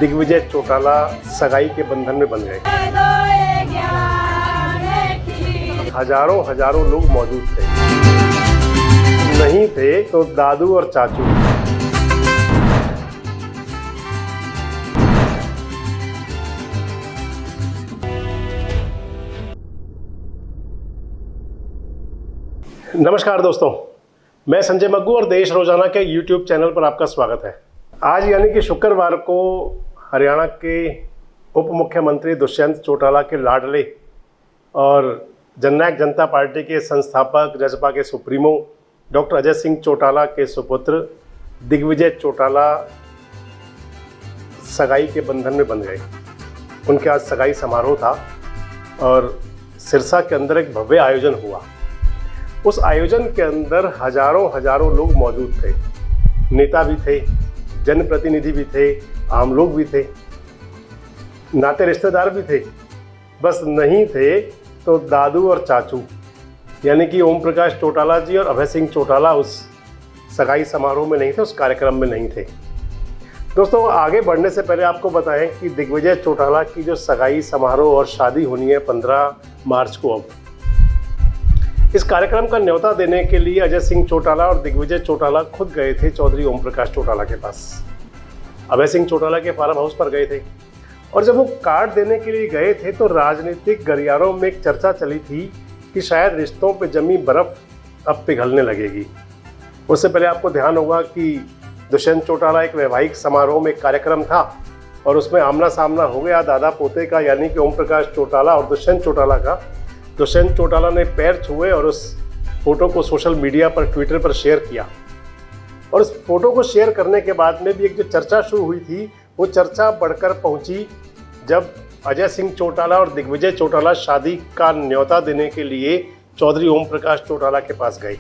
दिग्विजय चौटाला सगाई के बंधन में बंध गए। हजारों लोग मौजूद थे, नहीं थे तो दादू और चाचू। नमस्कार दोस्तों, मैं संजय मग्गू और देश रोजाना के YouTube चैनल पर आपका स्वागत है। आज यानी कि शुक्रवार को हरियाणा के उप मुख्यमंत्री दुष्यंत चौटाला के लाडले और जननायक जनता पार्टी के संस्थापक जसपा के सुप्रीमो डॉक्टर अजय सिंह चौटाला के सुपुत्र दिग्विजय चौटाला सगाई के बंधन में बंध गए। उनके आज सगाई समारोह था और सिरसा के अंदर एक भव्य आयोजन हुआ। उस आयोजन के अंदर हजारों लोग मौजूद थे। नेता भी थे, जनप्रतिनिधि भी थे, आम लोग भी थे, नाते रिश्तेदार भी थे। बस नहीं थे तो दादू और चाचू यानी कि ओम प्रकाश चौटाला जी और अभय सिंह चौटाला उस सगाई समारोह में नहीं थे, उस कार्यक्रम में नहीं थे। दोस्तों, आगे बढ़ने से पहले आपको बताएं कि दिग्विजय चौटाला की जो सगाई समारोह और शादी होनी है 15 मार्च को, अब इस कार्यक्रम का न्योता देने के लिए अजय सिंह चौटाला और दिग्विजय चौटाला खुद गए थे चौधरी ओम प्रकाश चौटाला के पास। अभय सिंह चौटाला के फार्म हाउस पर गए थे और जब वो कार्ड देने के लिए गए थे तो राजनीतिक गलियारों में एक चर्चा चली थी कि शायद रिश्तों पे जमी बर्फ अब पिघलने लगेगी। उससे पहले आपको ध्यान होगा कि दुष्यंत चौटाला एक वैवाहिक समारोह में एक कार्यक्रम था और उसमें आमना सामना हो गया दादा पोते का, यानी कि ओम प्रकाश चौटाला और दुष्यंत चौटाला का। दुष्यंत चौटाला ने पैर छुए और उस फोटो को सोशल मीडिया पर, ट्विटर पर शेयर किया। और उस फोटो को शेयर करने के बाद में भी एक जो चर्चा शुरू हुई थी, वो चर्चा बढ़कर पहुंची जब अजय सिंह चौटाला और दिग्विजय चौटाला शादी का न्योता देने के लिए चौधरी ओम प्रकाश चौटाला के पास गए।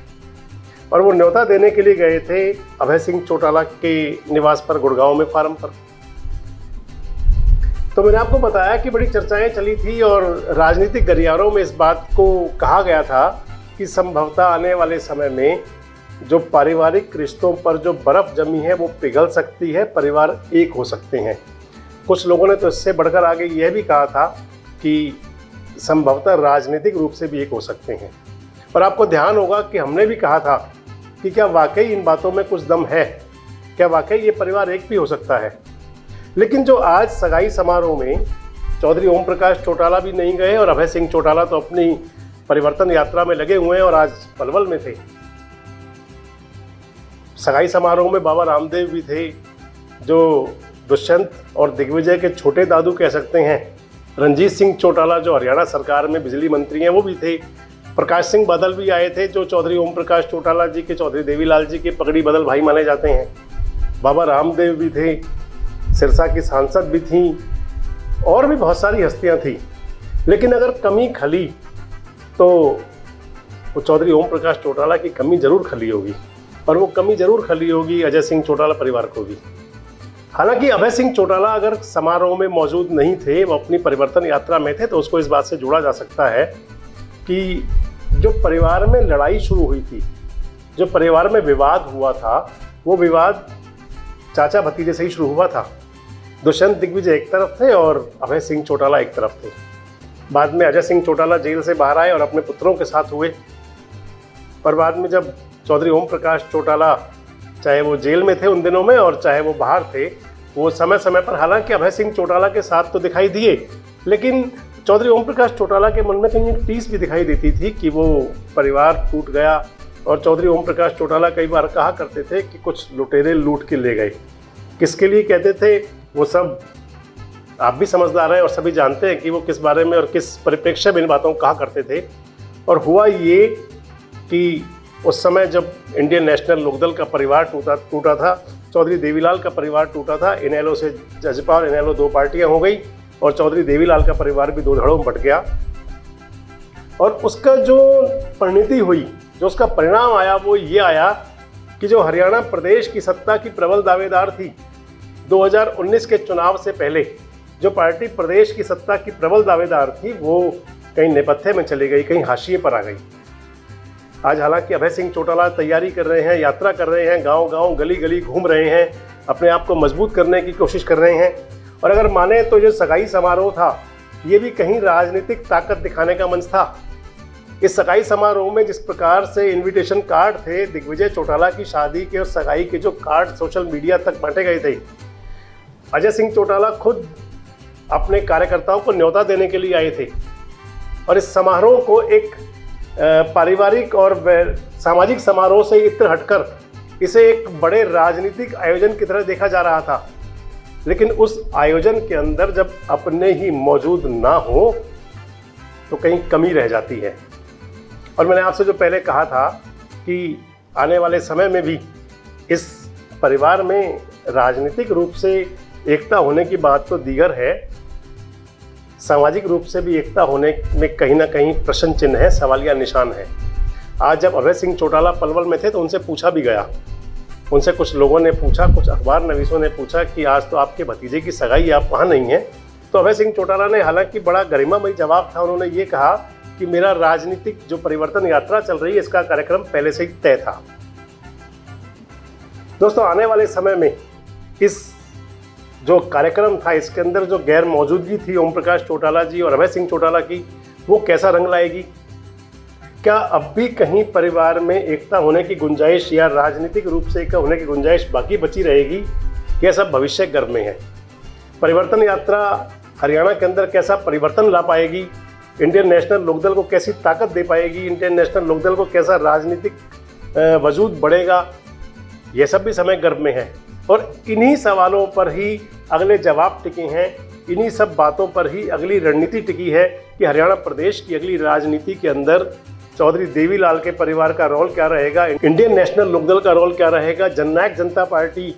और वो न्योता देने के लिए गए थे अभय सिंह चौटाला के निवास पर, गुड़गांव में फार्म पर। तो मैंने आपको बताया कि बड़ी चर्चाएं चली थी और राजनीतिक गलियारों में इस बात को कहा गया था कि संभवतः आने वाले समय में जो पारिवारिक रिश्तों पर जो बर्फ़ जमी है वो पिघल सकती है, परिवार एक हो सकते हैं। कुछ लोगों ने तो इससे बढ़कर आगे यह भी कहा था कि संभवतः राजनीतिक रूप से भी एक हो सकते हैं। और आपको ध्यान होगा कि हमने भी कहा था कि क्या वाकई इन बातों में कुछ दम है, क्या वाकई ये परिवार एक भी हो सकता है। लेकिन जो आज सगाई समारोह में चौधरी ओम प्रकाश चौटाला भी नहीं गए और अभय सिंह चौटाला तो अपनी परिवर्तन यात्रा में लगे हुए हैं और आज पलवल में थे। सगाई समारोह में बाबा रामदेव भी थे, जो दुष्यंत और दिग्विजय के छोटे दादू कह सकते हैं। रणजीत सिंह चौटाला जो हरियाणा सरकार में बिजली मंत्री हैं वो भी थे। प्रकाश सिंह बादल भी आए थे, जो चौधरी ओम प्रकाश चौटाला जी के, चौधरी देवीलाल जी के पगड़ी बदल भाई माने जाते हैं। बाबा रामदेव भी थे, सिरसा की सांसद भी थीं और भी बहुत सारी हस्तियां थीं। लेकिन अगर कमी खली तो वो चौधरी ओम प्रकाश चौटाला की कमी जरूर खली होगी, और वो कमी जरूर खली होगी अजय सिंह चौटाला परिवार को भी। हालांकि अभय सिंह चौटाला अगर समारोह में मौजूद नहीं थे, वो अपनी परिवर्तन यात्रा में थे, तो उसको इस बात से जोड़ा जा सकता है कि जो परिवार में लड़ाई शुरू हुई थी, जो परिवार में विवाद हुआ था, वो विवाद चाचा भतीजे से ही शुरू हुआ था। दुष्यंत दिग्विजय एक तरफ थे और अभय सिंह चौटाला एक तरफ थे। बाद में अजय सिंह चौटाला जेल से बाहर आए और अपने पुत्रों के साथ हुए। पर बाद में जब चौधरी ओम प्रकाश चौटाला, चाहे वो जेल में थे उन दिनों में और चाहे वो बाहर थे, वो समय समय पर हालांकि अभय सिंह चौटाला के साथ तो दिखाई दिए, लेकिन चौधरी ओम प्रकाश चौटाला के मन में कहीं एक टीस भी दिखाई देती थी कि वो परिवार टूट गया। और चौधरी ओम प्रकाश चौटाला कई बार कहा करते थे कि कुछ लुटेरे लूट के ले गए। किसके लिए कहते थे वो सब आप भी समझदार हैं और सभी जानते हैं कि वो किस बारे में और किस परिप्रेक्ष्य में इन बातों को कहा करते थे। और हुआ ये कि उस समय जब इंडियन नेशनल लोकदल का परिवार टूटा था, चौधरी देवीलाल का परिवार टूटा था, इनेलो से जसपा और इनेलो दो पार्टियां हो गई और चौधरी देवीलाल का परिवार भी दो धड़ों में बट गया। और उसका जो परिणति हुई, जो उसका परिणाम आया, वो ये आया कि जो हरियाणा प्रदेश की सत्ता की प्रबल दावेदार थी, 2019 के चुनाव से पहले जो पार्टी प्रदेश की सत्ता की प्रबल दावेदार थी, वो कहीं नेपथ्य में चली गई, कहीं हाशिए पर आ गई। आज हालांकि अभय सिंह चौटाला तैयारी कर रहे हैं, यात्रा कर रहे हैं, गांव-गांव, गली-गली घूम रहे हैं, अपने आप को मजबूत करने की कोशिश कर रहे हैं और अगर माने तो जो सगाई समारोह था ये भी कहीं राजनीतिक ताकत दिखाने का मंच था। इस सगाई समारोह में जिस प्रकार से इनविटेशन कार्ड थे, दिग्विजय चौटाला की शादी के और सगाई के जो कार्ड सोशल मीडिया तक बांटे गए थे, अजय सिंह चौटाला खुद अपने कार्यकर्ताओं को न्योता देने के लिए आए थे और इस समारोह को एक पारिवारिक और सामाजिक समारोह से इतर हटकर इसे एक बड़े राजनीतिक आयोजन की तरह देखा जा रहा था। लेकिन उस आयोजन के अंदर जब अपने ही मौजूद ना हो तो कहीं कमी रह जाती है। और मैंने आपसे जो पहले कहा था कि आने वाले समय में भी इस परिवार में राजनीतिक रूप से एकता होने की बात तो दीगर है, सामाजिक रूप से भी एकता होने में कहीं ना कहीं प्रश्न चिन्ह है, सवालिया निशान है। आज जब अभय सिंह चौटाला पलवल में थे तो उनसे पूछा भी गया, उनसे कुछ लोगों ने पूछा, कुछ अखबार नवीसों ने पूछा कि आज तो आपके भतीजे की सगाई, आप वहाँ नहीं हैं। तो अभय सिंह चौटाला ने हालांकि बड़ा गरिमामयी जवाब था, उन्होंने ये कहा कि मेरा राजनीतिक जो परिवर्तन यात्रा चल रही है इसका कार्यक्रम पहले से ही तय था। दोस्तों, आने वाले समय में इस जो कार्यक्रम था इसके अंदर जो गैर मौजूदगी थी ओम प्रकाश चौटाला जी और अभय सिंह चौटाला की, वो कैसा रंग लाएगी? क्या अब भी कहीं परिवार में एकता होने की गुंजाइश या राजनीतिक रूप से एकता होने की गुंजाइश बाकी बची रहेगी? यह सब भविष्य गर्भ में है। परिवर्तन यात्रा हरियाणा के अंदर कैसा परिवर्तन ला पाएगी? इंडियन नेशनल लोकदल को कैसी ताकत दे पाएगी? इंडियन नेशनल लोकदल को कैसा राजनीतिक वजूद बढ़ेगा? यह सब भी समय गर्भ में है और इन्हीं सवालों पर ही अगले जवाब टिके हैं, इन्हीं सब बातों पर ही अगली रणनीति टिकी है कि हरियाणा प्रदेश की अगली राजनीति के अंदर चौधरी देवीलाल के परिवार का रोल क्या रहेगा, इंडियन नेशनल लोकदल का रोल क्या रहेगा, जननायक जनता पार्टी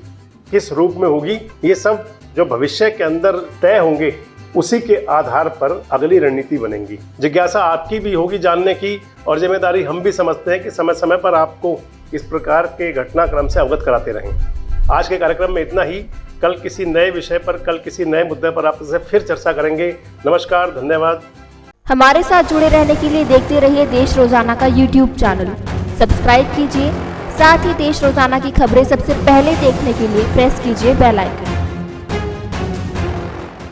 किस रूप में होगी। ये सब जो भविष्य के अंदर तय होंगे उसी के आधार पर अगली रणनीति बनेंगी। जिज्ञासा आपकी भी होगी जानने की और जिम्मेदारी हम भी समझते हैं कि समय समय पर आपको इस प्रकार के घटनाक्रम से अवगत कराते रहें। आज के कार्यक्रम में इतना ही। कल किसी नए विषय पर, कल किसी नए मुद्दे पर आपसे फिर चर्चा करेंगे। नमस्कार, धन्यवाद। हमारे साथ जुड़े रहने के लिए देखते रहिए देश रोजाना का YouTube चैनल सब्सक्राइब कीजिए। साथ ही देश रोजाना की खबरें सबसे पहले देखने के लिए प्रेस कीजिए बेल आइकन।